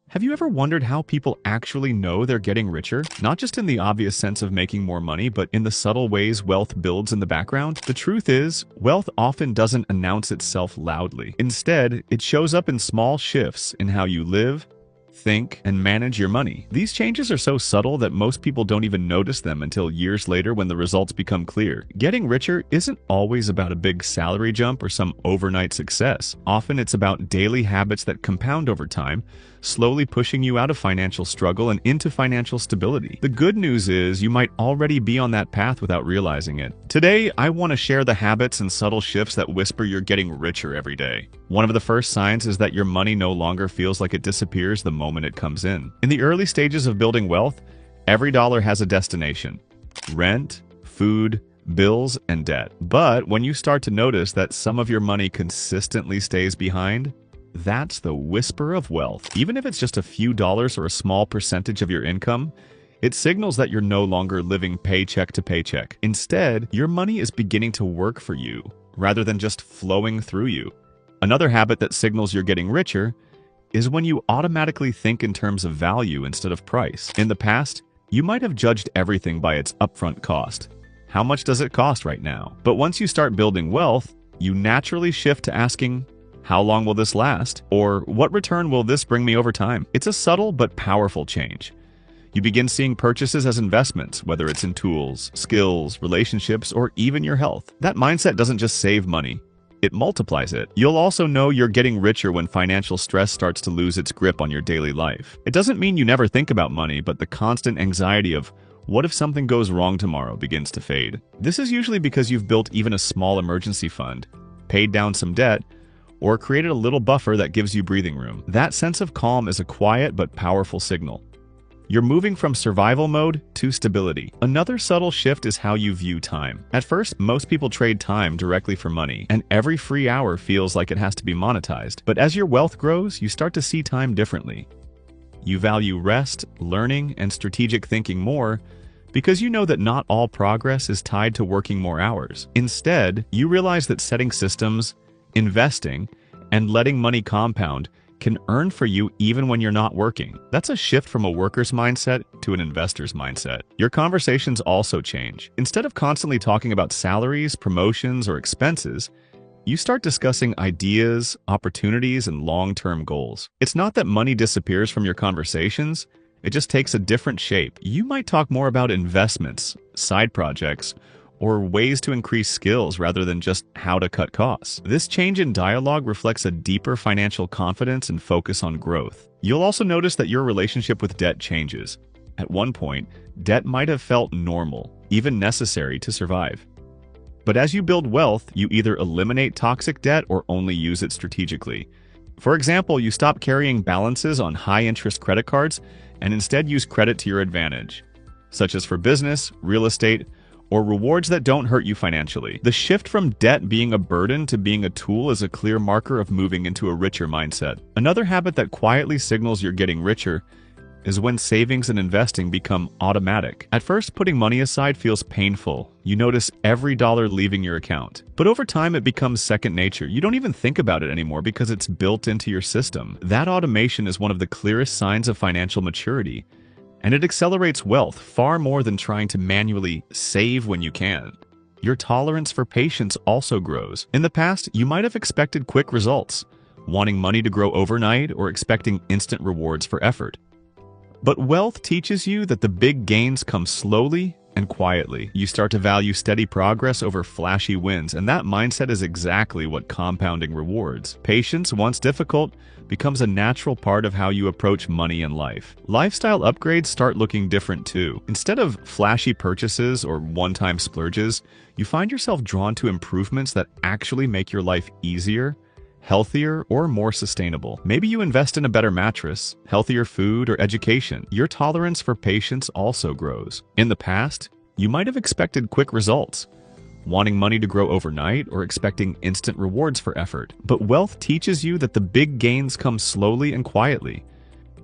Have you ever wondered how people actually know they're getting richer? Not just in the obvious sense of making more money, but in the subtle ways wealth builds in the background? The truth is, wealth often doesn't announce itself loudly. Instead, it shows up in small shifts in how you live, think, and manage your money. These changes are so subtle that most people don't even notice them until years later when the results become clear. Getting richer isn't always about a big salary jump or some overnight success. Often it's about daily habits that compound over time, slowly pushing you out of financial struggle and into financial stability. The good news is you might already be on that path without realizing it. Today, I want to share the habits and subtle shifts that whisper you're getting richer every day. One of the first signs is that your money no longer feels like it disappears the moment it comes in. In the early stages of building wealth, every dollar has a destination: rent, food, bills, and debt. But when you start to notice that some of your money consistently stays behind, that's the whisper of wealth. Even if it's just a few dollars or a small percentage of your income, it signals that you're no longer living paycheck to paycheck. Instead, your money is beginning to work for you, rather than just flowing through you. Another habit that signals you're getting richer is when you automatically think in terms of value instead of price. In the past, you might have judged everything by its upfront cost. How much does it cost right now? But once you start building wealth, you naturally shift to asking, how long will this last? Or what return will this bring me over time? It's a subtle but powerful change. You begin seeing purchases as investments, whether it's in tools, skills, relationships, or even your health. That mindset doesn't just save money, it multiplies it. You'll also know you're getting richer when financial stress starts to lose its grip on your daily life. It doesn't mean you never think about money, but the constant anxiety of what if something goes wrong tomorrow begins to fade. This is usually because you've built even a small emergency fund, paid down some debt, or created a little buffer that gives you breathing room. That sense of calm is a quiet but powerful signal. You're moving from survival mode to stability. Another subtle shift is how you view time. At first, most people trade time directly for money, and every free hour feels like it has to be monetized. But as your wealth grows, you start to see time differently. You value rest, learning, and strategic thinking more because you know that not all progress is tied to working more hours. Instead, you realize that setting systems, investing, and letting money compound can earn for you even when you're not working. That's a shift from a worker's mindset to an investor's mindset. Your conversations also change. Instead of constantly talking about salaries, promotions, or expenses, you start discussing ideas, opportunities, and long-term goals. It's not that money disappears from your conversations, it just takes a different shape. You might talk more about investments, side projects, or ways to increase skills rather than just how to cut costs. This change in dialogue reflects a deeper financial confidence and focus on growth. You'll also notice that your relationship with debt changes. At one point, debt might have felt normal, even necessary to survive. But as you build wealth, you either eliminate toxic debt or only use it strategically. For example, you stop carrying balances on high-interest credit cards and instead use credit to your advantage, such as for business, real estate, or rewards that don't hurt you financially. The shift from debt being a burden to being a tool is a clear marker of moving into a richer mindset. Another habit that quietly signals you're getting richer is when savings and investing become automatic. At first, putting money aside feels painful. You notice every dollar leaving your account. But over time, it becomes second nature. You don't even think about it anymore because it's built into your system. That automation is one of the clearest signs of financial maturity, and it accelerates wealth far more than trying to manually save when you can. Your tolerance for patience also grows. In the past, you might have expected quick results, wanting money to grow overnight or expecting instant rewards for effort. But wealth teaches you that the big gains come slowly and quietly. You start to value steady progress over flashy wins, and that mindset is exactly what compounding rewards. Patience, once difficult, becomes a natural part of how you approach money and life. Lifestyle upgrades start looking different too. Instead of flashy purchases or one-time splurges, you find yourself drawn to improvements that actually make your life easier, healthier, or more sustainable. Maybe you invest in a better mattress, healthier food, or education. Your tolerance for patience also grows. In the past, you might have expected quick results, wanting money to grow overnight or expecting instant rewards for effort. But wealth teaches you that the big gains come slowly and quietly.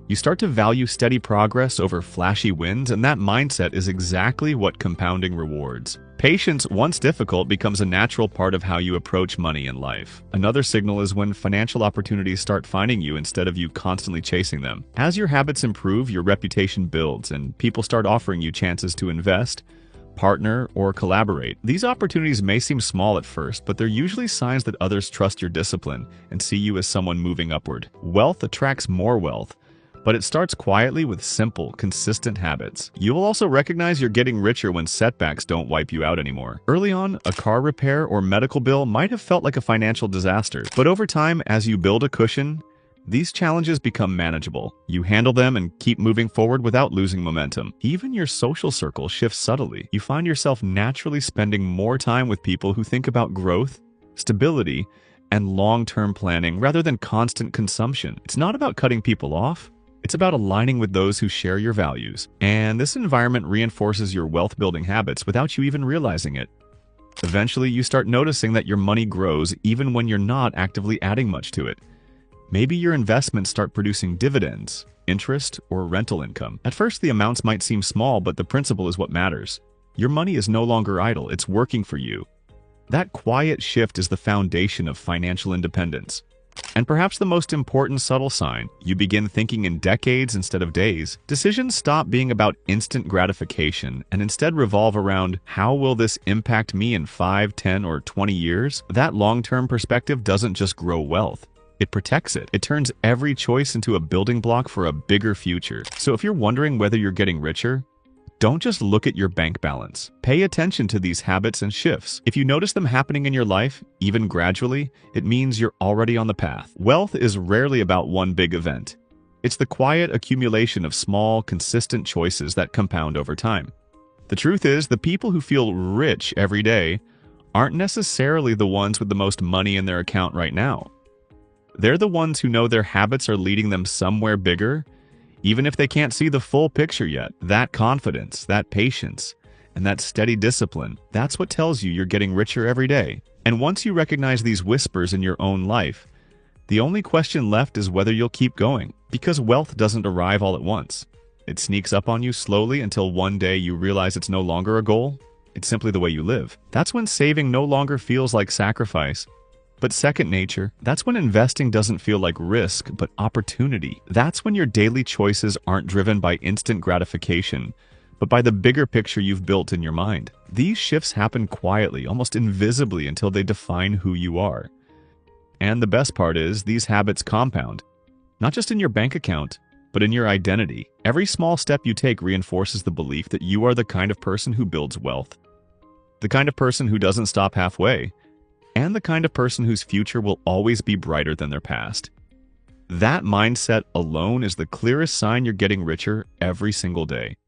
You start to value steady progress over flashy wins, and that mindset is exactly what compounding rewards. Patience, once difficult, becomes a natural part of how you approach money in life. Another signal is when financial opportunities start finding you instead of you constantly chasing them. As your habits improve, your reputation builds, and people start offering you chances to invest, partner, or collaborate. These opportunities may seem small at first, but they're usually signs that others trust your discipline and see you as someone moving upward. Wealth attracts more wealth, but it starts quietly with simple, consistent habits. You will also recognize you're getting richer when setbacks don't wipe you out anymore. Early on, a car repair or medical bill might have felt like a financial disaster, but over time, as you build a cushion, these challenges become manageable. You handle them and keep moving forward without losing momentum. Even your social circle shifts subtly. You find yourself naturally spending more time with people who think about growth, stability, and long-term planning rather than constant consumption. It's not about cutting people off. It's about aligning with those who share your values. And this environment reinforces your wealth-building habits without you even realizing it. Eventually, you start noticing that your money grows even when you're not actively adding much to it. Maybe your investments start producing dividends, interest, or rental income. At first, the amounts might seem small, but the principle is what matters. Your money is no longer idle, it's working for you. That quiet shift is the foundation of financial independence. And perhaps the most important subtle sign, you begin thinking in decades instead of days. Decisions stop being about instant gratification and instead revolve around how will this impact me in 5, 10, or 20 years? That long-term perspective doesn't just grow wealth. It protects it. It turns every choice into a building block for a bigger future. So if you're wondering whether you're getting richer, don't just look at your bank balance. Pay attention to these habits and shifts. If you notice them happening in your life, even gradually, it means you're already on the path. Wealth is rarely about one big event. It's the quiet accumulation of small, consistent choices that compound over time. The truth is, the people who feel rich every day aren't necessarily the ones with the most money in their account right now. They're the ones who know their habits are leading them somewhere bigger, even if they can't see the full picture yet. That confidence, that patience, and that steady discipline, that's what tells you you're getting richer every day. And once you recognize these whispers in your own life, the only question left is whether you'll keep going. Because wealth doesn't arrive all at once. It sneaks up on you slowly until one day you realize it's no longer a goal, it's simply the way you live. That's when saving no longer feels like sacrifice, but second nature. That's when investing doesn't feel like risk, but opportunity. That's when your daily choices aren't driven by instant gratification, but by the bigger picture you've built in your mind. These shifts happen quietly, almost invisibly, until they define who you are. And the best part is, these habits compound, not just in your bank account, but in your identity. Every small step you take reinforces the belief that you are the kind of person who builds wealth, the kind of person who doesn't stop halfway, and the kind of person whose future will always be brighter than their past. That mindset alone is the clearest sign you're getting richer every single day.